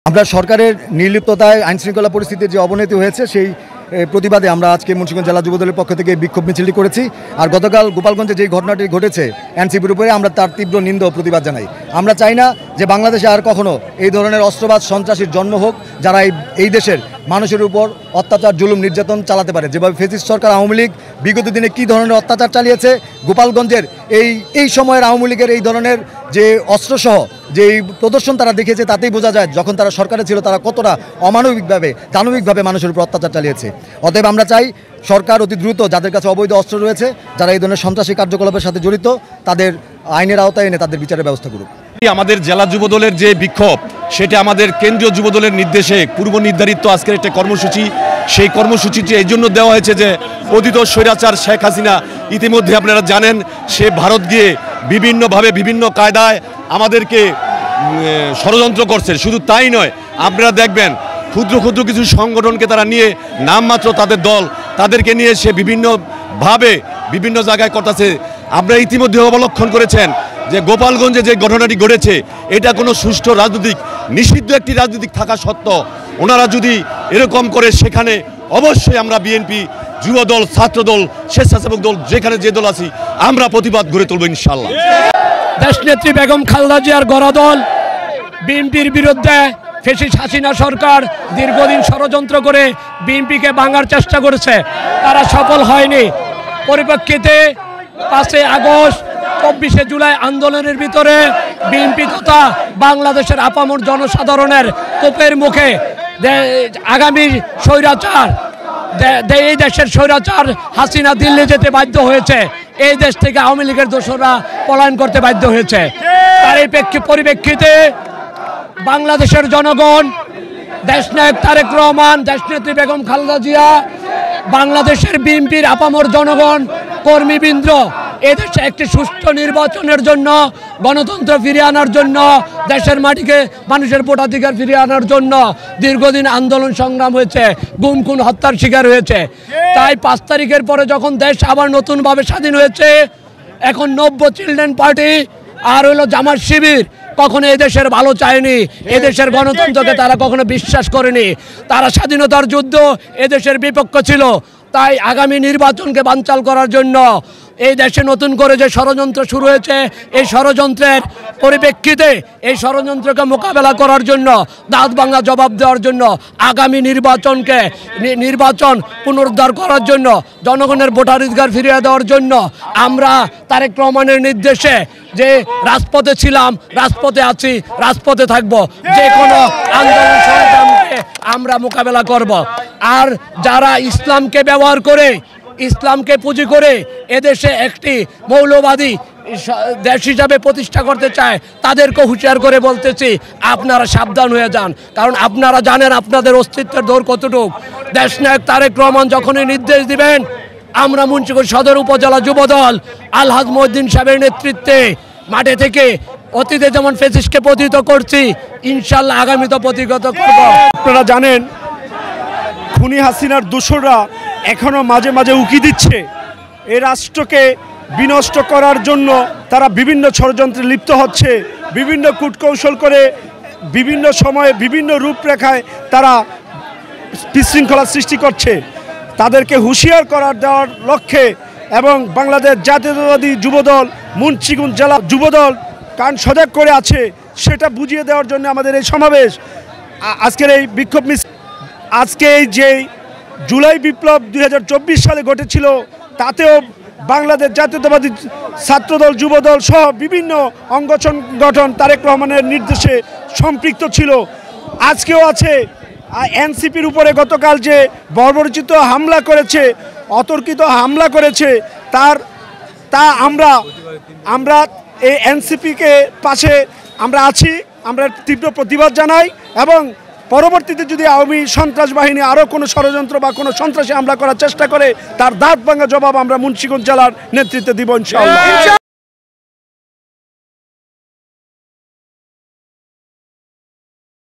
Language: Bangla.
আমরা সরকারের নির্লিপ্ততায় আইনশৃঙ্খলা পরিস্থিতির যে অবনতি হয়েছে সেই প্রতিবাদে আমরা আজকে মুন্সিগঞ্জ জেলা যুবদলের পক্ষ থেকে বিক্ষোভ মিছিলটি করেছি। আর গতকাল গোপালগঞ্জে যে ঘটনাটি ঘটেছে এনসিপির উপরে আমরা তার তীব্র নিন্দা ও প্রতিবাদ জানাই। আমরা চাই না যে বাংলাদেশে আর কখনো এই ধরনের অস্ত্রবাদ সন্ত্রাসীর জন্ম হোক, যারা এই দেশের মানুষের উপর অত্যাচার জুলুম নির্যাতন চালাতে পারে। যেভাবে ফ্যাসিস্ট সরকার আওয়ামী লীগ বিগত দিনে কী ধরনের অত্যাচার চালিয়েছে, গোপালগঞ্জের এই সময়ের আওয়ামী লীগের এই ধরনের যে অস্ত্রসহ যে প্রদর্শন তারা দেখিয়েছে তাতেই বোঝা যায় যখন তারা সরকারে ছিল তারা কতটা অমানবিকভাবে দানবিকভাবে মানুষের উপর অত্যাচার চালিয়েছে। অতএব আমরা চাই সরকার অতি দ্রুত যাদের কাছে অবৈধ অস্ত্র রয়েছে, যারা এই ধরনের সন্ত্রাসী কার্যকলাপের সাথে জড়িত, তাদের আইনের আওতায় এনে তাদের বিচারের ব্যবস্থা করুক। আমাদের জেলা যুবদলের যে বিক্ষোভ, সেটা আমাদের কেন্দ্রীয় যুবদলের নির্দেশে পূর্ব নির্ধারিত আজকের একটা কর্মসূচি। সেই কর্মসূচিটি এই জন্য দেওয়া হয়েছে যে পতিত স্বৈরাচার শেখ হাসিনা ইতিমধ্যে আপনারা জানেন সে ভারত গিয়ে বিভিন্নভাবে বিভিন্ন কায়দায় আমাদেরকে ষড়যন্ত্র করছে। শুধু তাই নয়, আপনারা দেখবেন ক্ষুদ্র ক্ষুদ্র কিছু সংগঠনকে তারা নিয়ে নামমাত্র তাদের দল তাদেরকে নিয়ে সে বিভিন্নভাবে বিভিন্ন জায়গায় করতেছে। আপনারা ইতিমধ্যে অবলক্ষণ করেছেন যে গোপালগঞ্জে যে ঘটনাটি ঘটেছে এটা কোনো সুষ্ঠু রাজনৈতিক নিষিদ্ধ একটি রাজনৈতিক থাকা সত্ত্বেও ওনারা যদি এরকম করে, সেখানে অবশ্যই আমরা বিএনপি, যুবদল, ছাত্রদল, স্বেচ্ছাসেবক দল, যেখানে যে দল আছি আমরা প্রতিবাদ গড়ে তুলব ইনশাআল্লাহ। দেশনেত্রী বেগম খালেদা জিয়ার গড়া দল বিএনপির বিরুদ্ধে ফ্যাসিস্ট হাসিনা সরকার দীর্ঘদিন ষড়যন্ত্র করে বিএনপিকে ভাঙার চেষ্টা করেছে, তারা সফল হয়নি। পরিপ্রেক্ষিতে 5 আগস্ট 24 জুলাই আন্দোলনের ভিতরে বিএনপি তথা বাংলাদেশের আপামর জনসাধারণের তোপের মুখে আগামী স্বৈরাচার এই দেশের স্বৈরাচার হাসিনা দিল্লি যেতে বাধ্য হয়েছে। এই দেশ থেকে আওয়ামী লীগের দোসররা পলায়ন করতে বাধ্য হয়েছে। তার এই পরিপ্রেক্ষিতে বাংলাদেশের জনগণ, দেশনায়ক তারেক রহমান, দেশনেত্রী বেগম খালেদা জিয়া, বাংলাদেশের বিএনপির আপামর জনগণ, কর্মীবৃন্দ এদেশে একটি সুষ্ঠু নির্বাচনের জন্য, গণতন্ত্র ফিরিয়ে আনার জন্য, দেশের মাটিকে মানুষের ভোটাধিকার ফিরিয়ে আনার জন্য দীর্ঘদিন আন্দোলন সংগ্রাম হয়েছে, গুম খুন হত্যার শিকার হয়েছে। তাই 5 তারিখের পরে যখন দেশ আবার নতুনভাবে স্বাধীন হয়েছে, এখন নব্য চিলড্রেন পার্টি আর হলো জামাত শিবির কখনো এদেশের ভালো চায়নি, এদেশের গণতন্ত্রকে তারা কখনো বিশ্বাস করেনি। তারা স্বাধীনতার যুদ্ধ এদেশের বিপক্ষ ছিল। তাই আগামী নির্বাচনকে বানচাল করার জন্য এই দেশে নতুন করে যে ষড়যন্ত্র শুরু হয়েছে, এই ষড়যন্ত্রের পরিপ্রেক্ষিতে এই ষড়যন্ত্রকে মোকাবেলা করার জন্য, দাঁত ভাঙা জবাব দেওয়ার জন্য, আগামী নির্বাচন পুনরুদ্ধার করার জন্য, জনগণের ভোটাধিকার ফিরিয়ে দেওয়ার জন্য আমরা তারেক রহমানের নির্দেশে যে রাজপথে ছিলাম, রাজপথে আছি, রাজপথে থাকব, যে কোনো আন্দোলন সংগ্রামকে আমরা মোকাবেলা করব। আর যারা ইসলামকে ব্যবহার করে, ইসলামকে পুঁজি করে এদেশে একটি মৌলবাদী দেশ হিসাবে প্রতিষ্ঠা করতে চায়, তাদেরকে হুঁশিয়ার করে বলতেছি আপনারা সাবধান হয়ে যান। কারণ আপনারা জানেন আপনাদের অস্তিত্বের দৌড় কতটুক। দেশনায়ক তারেক রহমান যখনই নির্দেশ দিবেন, আমরা মুন্সিগঞ্জ সদর উপজেলা যুবদল আলহাজ মহিউদ্দিন সাহেবের নেতৃত্বে মাঠে থেকে অতীতে যেমন ফ্যাসিস্টকে প্রতিহত করছি, ইনশাল্লাহ আগামীতে প্রতিহত করব। আপনারা জানেন খুনি হাসিনার দোসররা এখনো মাঝে মাঝে উকি দিচ্ছে। এই রাষ্ট্রকে বিনষ্ট করার জন্য তারা বিভিন্ন ষড়যন্ত্রে লিপ্ত হচ্ছে, বিভিন্ন কূটকৌশল করে বিভিন্ন সময়ে বিভিন্ন রূপরেখায় তারা বিশৃঙ্খলা সৃষ্টি করছে। তাদেরকে হুঁশিয়ার দেওয়ার লক্ষ্যে এবং বাংলাদেশ জাতীয়তাবাদী যুবদল মুন্সিগঞ্জ জেলা যুবদল কান সজাগ করে আছে, সেটা বুঝিয়ে দেওয়ার জন্য আমাদের এই সমাবেশ, আজকের এই বিক্ষোভ মিছিল। আজকে এই যে জুলাই বিপ্লব 2024 সালে ঘটেছিল, তাতেও বাংলাদেশ জাতীয়তাবাদী ছাত্রদল, যুবদল সহ বিভিন্ন অঙ্গ সংগঠন তারেক রহমানের নির্দেশে সম্পৃক্ত ছিল, আজকেও আছে। এনসিপির উপরে গতকাল যে বর্বরচিত হামলা করেছে, অতর্কিত হামলা করেছে, তা আমরা এই এনসিপিকে পাশে আমরা আছি, আমরা তীব্র প্রতিবাদ জানাই। এবং পরবর্তীতে যদি আওয়ামী সন্ত্রাস বাহিনী আরও কোনো ষড়যন্ত্র বা কোনো সন্ত্রাসী হামলা করার চেষ্টা করে, তার দাঁত ভাঙা জবাব আমরা মুন্সিগঞ্জ জেলার নেতৃত্বে দিব ইনশাআল্লাহ।